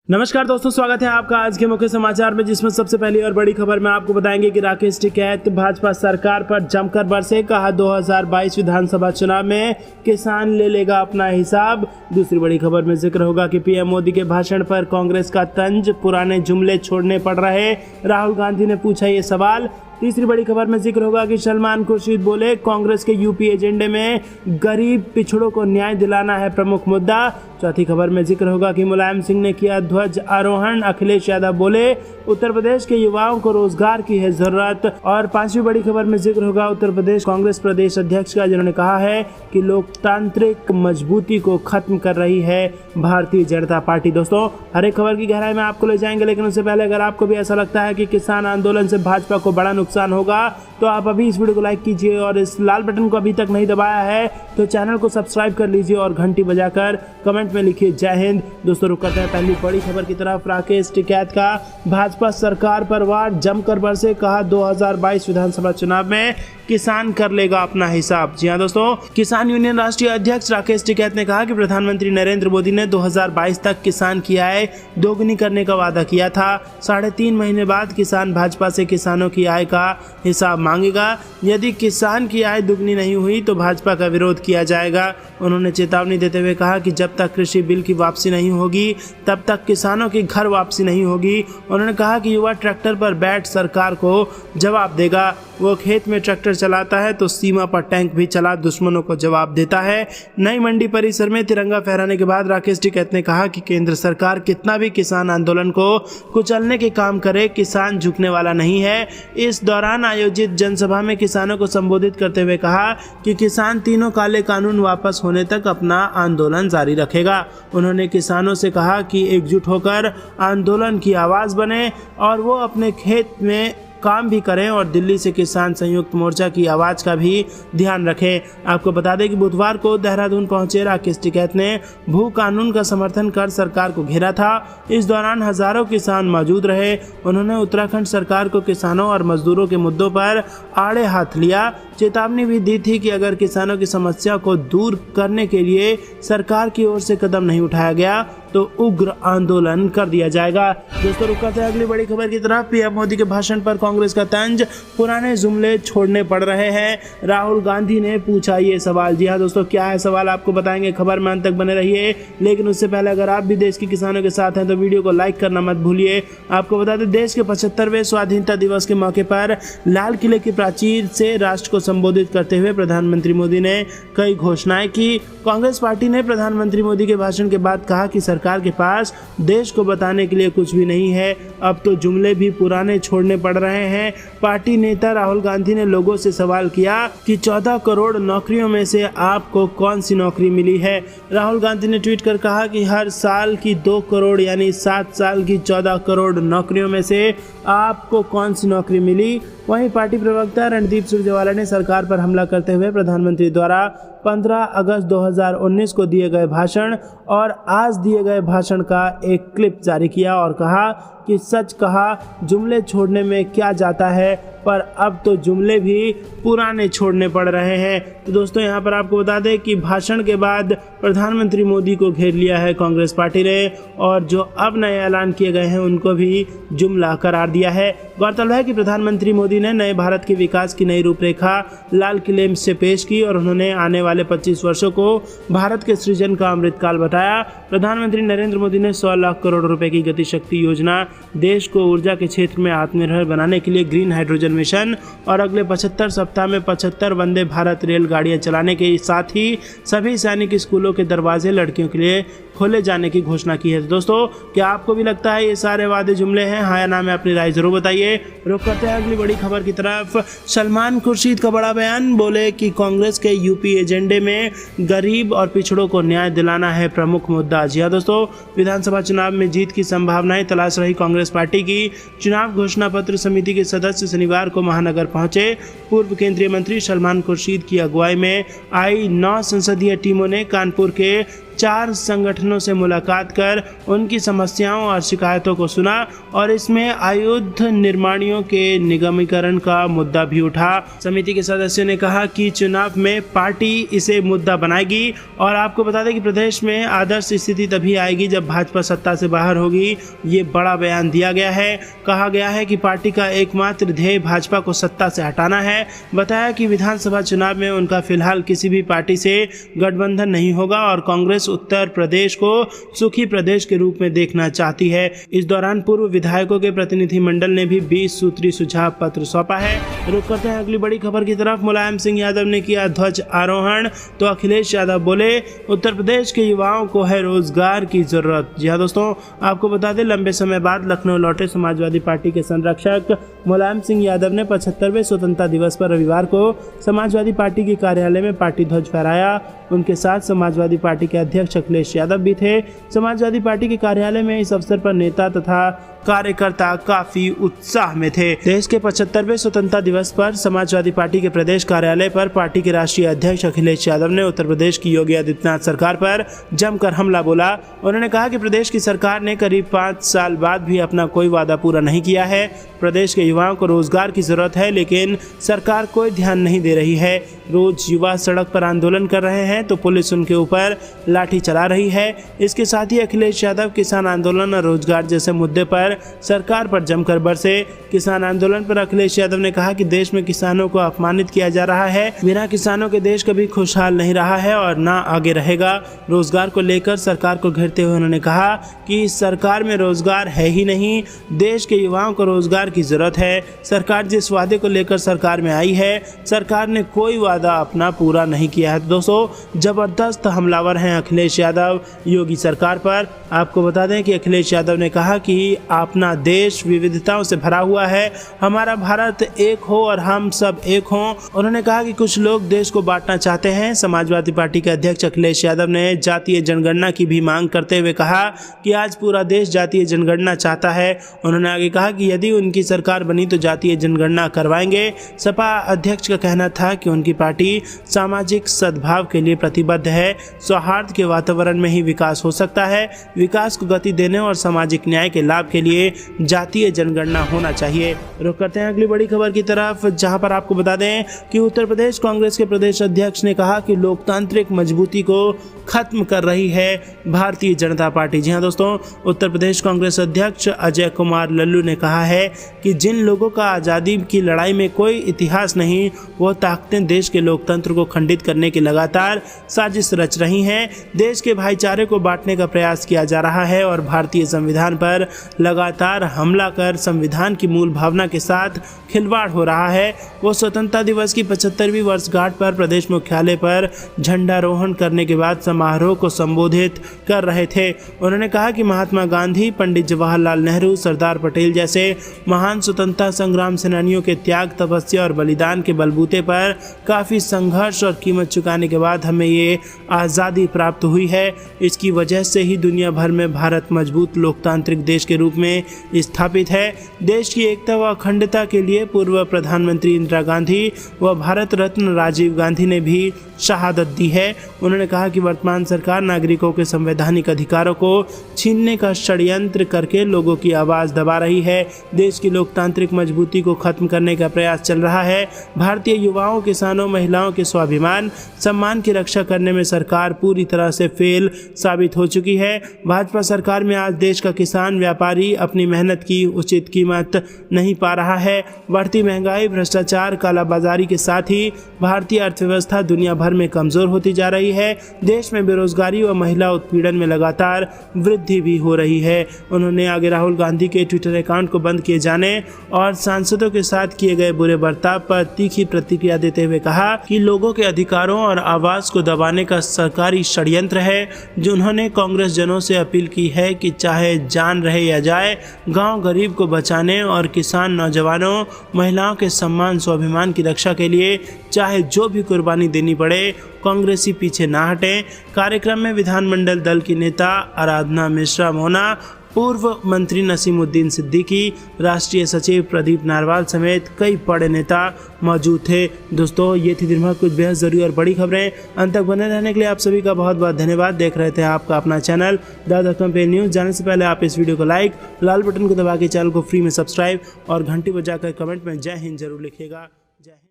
नमस्कार दोस्तों, स्वागत है आपका आज के मुख्य समाचार में, जिसमें सबसे पहली और बड़ी खबर में आपको बताएंगे कि राकेश टिकैत भाजपा सरकार पर जमकर बरसे। कहा 2022 विधानसभा चुनाव में किसान ले लेगा अपना हिसाब। दूसरी बड़ी खबर में जिक्र होगा कि पीएम मोदी के भाषण पर कांग्रेस का तंज, पुराने जुमले छोड़ने पड़ रहे, राहुल गांधी ने पूछा ये सवाल। तीसरी बड़ी खबर में जिक्र होगा कि सलमान खुर्शीद बोले कांग्रेस के यूपी एजेंडे में गरीब पिछड़ों को न्याय दिलाना है प्रमुख मुद्दा। चौथी खबर में जिक्र होगा कि मुलायम सिंह ने किया ध्वज आरोहण, अखिलेश यादव बोले उत्तर प्रदेश के युवाओं को रोजगार की है जरूरत। और पांचवी बड़ी खबर में जिक्र होगा उत्तर प्रदेश कांग्रेस प्रदेश अध्यक्ष का, जिन्होंने कहा है कि लोकतांत्रिक मजबूती को खत्म कर रही है भारतीय जनता पार्टी। दोस्तों, हर एक खबर की गहराई में आपको ले जाएंगे, लेकिन उससे पहले अगर आपको भी ऐसा लगता है कि किसान आंदोलन से भाजपा को बड़ा नुकसान होगा तो आप अभी इस वीडियो को लाइक कीजिए और इस लाल बटन को अभी तक नहीं दबाया है तो चैनल को सब्सक्राइब कर लीजिए और घंटी बजाकर कमेंट में लिखिए जय हिंद। दोस्तों, रुक करते हैं पहली बड़ी खबर की तरफ। राकेश टिकैत का भाजपा सरकार पर वार, जमकर बरसे। कहा 2022 विधानसभा चुनाव में किसान कर लेगा अपना हिसाब। जी हां दोस्तों, किसान यूनियन राष्ट्रीय अध्यक्ष राकेश टिकैत ने कहा कि प्रधानमंत्री नरेंद्र मोदी ने 2022 तक किसान की आय दोगुनी करने का वादा किया था। 3.5 महीने बाद किसान भाजपा से किसानों की आय का हिसाब मांगेगा। यदि किसान की आय दुगनी नहीं हुई तो भाजपा का विरोध किया जाएगा। उन्होंने चेतावनी देते हुए कहा कि जब तक कृषि बिल की वापसी नहीं होगी तब तक किसानों की घर वापसी नहीं होगी। उन्होंने कहा कि युवा ट्रैक्टर पर बैठ सरकार को जवाब देगा। वो खेत में ट्रैक्टर चलाता है तो सीमा पर टैंक भी चला दुश्मनों को जवाब देता है। नई मंडी परिसर में तिरंगा फहराने के बाद राकेश टिकैत ने कहा कि केंद्र सरकार कितना भी किसान आंदोलन को कुचलने के काम करे, किसान झुकने वाला नहीं है। इस दौरान आयोजित जनसभा में किसानों को संबोधित करते हुए कहा कि किसान तीनों काले कानून वापस होने तक अपना आंदोलन जारी रखेगा। उन्होंने किसानों से कहा कि एकजुट होकर आंदोलन की आवाज बने और वो अपने खेत में काम भी करें और दिल्ली से किसान संयुक्त मोर्चा की आवाज का भी ध्यान रखें। आपको बता दें कि बुधवार को देहरादून पहुंचे राकेश टिकैत ने भू कानून का समर्थन कर सरकार को घेरा था। इस दौरान हजारों किसान मौजूद रहे। उन्होंने उत्तराखंड सरकार को किसानों और मजदूरों के मुद्दों पर आड़े हाथ लिया। चेतावनी भी दी थी कि अगर किसानों की समस्या को दूर करने के लिए सरकार की ओर से कदम नहीं उठाया गया तो उग्र आंदोलन कर दिया जाएगा। दोस्तों, रुक करते हैं अगली बड़ी खबर की तरफ। पीएम मोदी के भाषण पर कांग्रेस का तंज, पुराने जुमले छोड़ने पड़ रहे हैं, राहुल गांधी ने पूछा ये सवाल। जी हाँ दोस्तों, क्या है सवाल आपको बताएंगे, खबर में अंत तक बने रहिए। लेकिन उससे पहले अगर आप भी देश के किसानों के साथ हैं तो वीडियो को लाइक करना मत भूलिए। आपको बता दें, देश के 75वें स्वाधीनता दिवस के मौके पर लाल किले की प्राचीर से राष्ट्र को संबोधित करते हुए प्रधानमंत्री मोदी ने कई घोषणाएं की। कांग्रेस पार्टी ने प्रधानमंत्री मोदी के भाषण के बाद कहा कि सरकार के पास देश को बताने के लिए कुछ भी नहीं है, अब तो जुमले भी पुराने छोड़ने पड़ रहे हैं। पार्टी नेता राहुल गांधी ने लोगों से सवाल किया कि 14 करोड़ नौकरियों में से आपको कौन सी नौकरी मिली है। राहुल गांधी ने ट्वीट कर कहा कि हर साल की 2 करोड़ यानी 7 साल की 14 करोड़ नौकरियों में से आपको कौन सी नौकरी मिली। वहीं पार्टी प्रवक्ता रणदीप सुरजेवाला ने सरकार पर हमला करते हुए प्रधानमंत्री द्वारा 15 अगस्त 2019 को दिए गए भाषण और आज दिए गए भाषण का एक क्लिप जारी किया और कहा कि सच कहा, जुमले छोड़ने में क्या जाता है, पर अब तो जुमले भी पुराने छोड़ने पड़ रहे हैं। तो दोस्तों, यहाँ पर आपको बता दें कि भाषण के बाद प्रधानमंत्री मोदी को घेर लिया है कांग्रेस पार्टी ने और जो अब नए ऐलान किए गए हैं उनको भी जुमला करार दिया है। गौरतलब है कि प्रधानमंत्री मोदी ने नए भारत के विकास की नई रूपरेखा लाल किले से पेश की और उन्होंने आने वाले 25 वर्षों को भारत के सृजन का अमृतकाल बताया। प्रधानमंत्री नरेंद्र मोदी ने 100 लाख करोड़ रुपए की गति शक्ति योजना, देश को ऊर्जा के क्षेत्र में आत्मनिर्भर बनाने के लिए ग्रीन हाइड्रोजन मिशन और अगले 75 सप्ताह में 75 वंदे भारत रेलगाड़ियां चलाने के साथ ही सभी सैनिक स्कूलों के दरवाजे लड़कियों के लिए खोले जाने की घोषणा की है। दोस्तों, क्या आपको भी लगता है ये सारे वादे जुमले हैं? हाँ या ना में अपनी राय जरूर बताइए। रुक करते हैं अगली बड़ी खबर की तरफ। सलमान खुर्शीद का बड़ा बयान, बोले कि कांग्रेस के यूपी एजेंडे में गरीब और पिछड़ों को न्याय दिलाना है प्रमुख मुद्दा। जी हाँ दोस्तों, विधानसभा चुनाव में जीत की संभावनाएं तलाश रही कांग्रेस पार्टी की चुनाव घोषणा पत्र समिति के सदस्य शनिवार को महानगर पहुंचे। पूर्व केंद्रीय मंत्री सलमान खुर्शीद की अगुवाई में आई 9 संसदीय टीमों ने कानपुर के 4 संगठनों से मुलाकात कर उनकी समस्याओं और शिकायतों को सुना और इसमें आयुध निर्माणियों के निगमीकरण का मुद्दा भी उठा। समिति के सदस्यों ने कहा कि चुनाव में पार्टी इसे मुद्दा बनाएगी और आपको बता दें कि प्रदेश में आदर्श स्थिति तभी आएगी जब भाजपा सत्ता से बाहर होगी। ये बड़ा बयान दिया गया है। कहा गया है कि पार्टी का एकमात्र ध्येय भाजपा को सत्ता से हटाना है। बताया कि विधानसभा चुनाव में उनका फिलहाल किसी भी पार्टी से गठबंधन नहीं होगा और कांग्रेस उत्तर प्रदेश को सुखी प्रदेश के रूप में देखना चाहती है। इस दौरान पूर्व विधायकों के प्रतिनिधिमंडल ने भी 20 सूत्री सुझाव पत्र सौंपा है। रुक करते हैं अगली बड़ी खबर की तरफ। मुलायम सिंह यादव ने किया ध्वज आरोहण तो अखिलेश यादव बोले उत्तर प्रदेश के युवाओं को है रोजगार की जरूरत। जी हाँ दोस्तों, आपको बता दें लंबे समय बाद लखनऊ लौटे समाजवादी पार्टी के संरक्षक मुलायम सिंह यादव ने 75वें स्वतंत्रता दिवस पर रविवार को समाजवादी पार्टी के कार्यालय में पार्टी ध्वज फहराया। उनके साथ समाजवादी पार्टी के अध्यक्ष अखिलेश यादव भी थे। समाजवादी पार्टी के कार्यालय में इस अवसर पर नेता तथा कार्यकर्ता काफी उत्साह में थे। देश के 75वें स्वतंत्रता दिवस पर समाजवादी पार्टी के प्रदेश कार्यालय पर पार्टी के राष्ट्रीय अध्यक्ष अखिलेश यादव ने उत्तर प्रदेश की योगी आदित्यनाथ सरकार पर जमकर हमला बोला। उन्होंने कहा कि प्रदेश की सरकार ने करीब 5 साल बाद भी अपना कोई वादा पूरा नहीं किया है। प्रदेश के युवाओं को रोजगार की जरूरत है लेकिन सरकार कोई ध्यान नहीं दे रही है। रोज युवा सड़क पर आंदोलन कर रहे हैं तो पुलिस उनके ऊपर लाठी चला रही है। इसके साथ ही अखिलेश यादव किसान आंदोलन और रोजगार जैसे मुद्दे पर सरकार पर जमकर बरसे। किसान आंदोलन पर अखिलेश यादव ने कहा कि देश में किसानों को अपमानित किया जा रहा है। बिना किसानों के देश कभी खुशहाल नहीं रहा है और ना आगे रहेगा। रोजगार को लेकर सरकार को घेरते हुए उन्होंने कहा कि इस सरकार में रोजगार है ही नहीं। देश के युवाओं को रोजगार की जरूरत है। सरकार जिस वादे को लेकर सरकार में आई है, सरकार ने कोई वादा अपना पूरा नहीं किया है। दोस्तों, जबरदस्त हमलावर हैं अखिलेश यादव योगी सरकार पर। आपको बता दें कि अखिलेश यादव ने कहा कि अपना देश विविधताओं से भरा हुआ है, हमारा भारत एक हो और हम सब एक हों। उन्होंने कहा कि कुछ लोग देश को बांटना चाहते हैं। समाजवादी पार्टी के अध्यक्ष अखिलेश यादव ने जातीय जनगणना की भी मांग करते हुए कहा कि आज पूरा देश जातीय जनगणना चाहता है। उन्होंने आगे कहा कि यदि उनकी सरकार बनी तो जातीय जनगणना करवाएंगे। सपा अध्यक्ष का कहना था कि उनकी पार्टी सामाजिक सद्भाव के लिए प्रतिबद्ध है। सौहार्द के वातावरण में ही विकास हो सकता है। विकास को गति देने और सामाजिक न्याय के लाभ के लिए जातीय जनगणना होना चाहिए। रुक करते हैं अगली बड़ी खबर की तरफ, जहां पर आपको बता दें कि उत्तर प्रदेश कांग्रेस के प्रदेश अध्यक्ष ने कहा कि लोकतांत्रिक मजबूती को खत्म कर रही है भारतीय जनता पार्टी। जी हां दोस्तों, उत्तर प्रदेश कांग्रेस अध्यक्ष अजय कुमार लल्लू ने कहा है कि जिन लोगों का आज़ादी की लड़ाई में कोई इतिहास नहीं, वो ताकतें देश के लोकतंत्र को खंडित करने की लगातार साजिश रच रही हैं। देश के भाईचारे को बांटने का प्रयास किया जा रहा है और भारतीय संविधान पर लगातार हमला कर संविधान की मूल भावना के साथ खिलवाड़ हो रहा है। वो स्वतंत्रता दिवस की 75वीं वर्षगांठ पर प्रदेश मुख्यालय पर झंडारोहण करने के बाद समारोह को संबोधित कर रहे थे। उन्होंने कहा कि महात्मा गांधी, पंडित जवाहरलाल नेहरू, सरदार पटेल जैसे महान स्वतंत्रता संग्राम सेनानियों के त्याग, तपस्या और बलिदान के बलबूते पर काफ़ी संघर्ष और कीमत चुकाने के बाद हमें ये आज़ादी प्राप्त हुई है। इसकी वजह से ही दुनिया भर में भारत मजबूत लोकतांत्रिक देश के रूप में स्थापित है। देश की एकता व अखंडता के लिए पूर्व प्रधानमंत्री इंदिरा गांधी व भारत रत्न राजीव गांधी ने भी शहादत दी है। उन्होंने कहा कि वर्तमान सरकार नागरिकों के संवैधानिक अधिकारों को छीनने का षड्यंत्र करके लोगों की आवाज़ दबा रही है। देश की लोकतांत्रिक मजबूती को खत्म करने का प्रयास चल रहा है। भारतीय युवाओं, किसानों, महिलाओं के स्वाभिमान, सम्मान की रक्षा करने में सरकार पूरी तरह से फेल साबित हो चुकी है। भाजपा सरकार में आज देश का किसान, व्यापारी अपनी मेहनत की उचित कीमत नहीं पा रहा है। बढ़ती महंगाई, भ्रष्टाचार, कालाबाजारी के साथ ही भारतीय अर्थव्यवस्था दुनिया भर में कमजोर होती जा रही है। देश में बेरोजगारी व महिला उत्पीड़न में लगातार वृद्धि भी हो रही है। उन्होंने आगे राहुल गांधी के ट्विटर अकाउंट को बंद किए जाने और सांसदों के साथ किए गए बुरे बर्ताव पर तीखी प्रतिक्रिया देते हुए कहा कि लोगों के अधिकारों और आवाज को दबाने का सरकारी षड्यंत्र है। जो उन्होंने कांग्रेस जनों से अपील की है कि चाहे जान रहे या जाए, गांव गरीब को बचाने और किसान, नौजवानों, महिलाओं के सम्मान, स्वाभिमान की रक्षा के लिए चाहे जो भी कुर्बानी देनी पड़े, कांग्रेसी पीछे ना हटें। कार्यक्रम में विधानमंडल दल की नेता आराधना मिश्रा मोना, पूर्व मंत्री नसीमुद्दीन सिद्दीकी, राष्ट्रीय सचिव प्रदीप नारवाल समेत कई बड़े नेता मौजूद थे। दोस्तों, ये थी दिन भर कुछ बेहद जरूरी और बड़ी खबरें। अंत तक बने रहने के लिए आप सभी का बहुत बहुत धन्यवाद। देख रहे थे आपका अपना चैनल द पे न्यूज़। जाने से पहले आप इस वीडियो को लाइक, लाल बटन को दबा के चैनल को फ्री में सब्सक्राइब और घंटी बजाकर कमेंट में जय हिंद जरूर लिखिएगा। जय हिंद।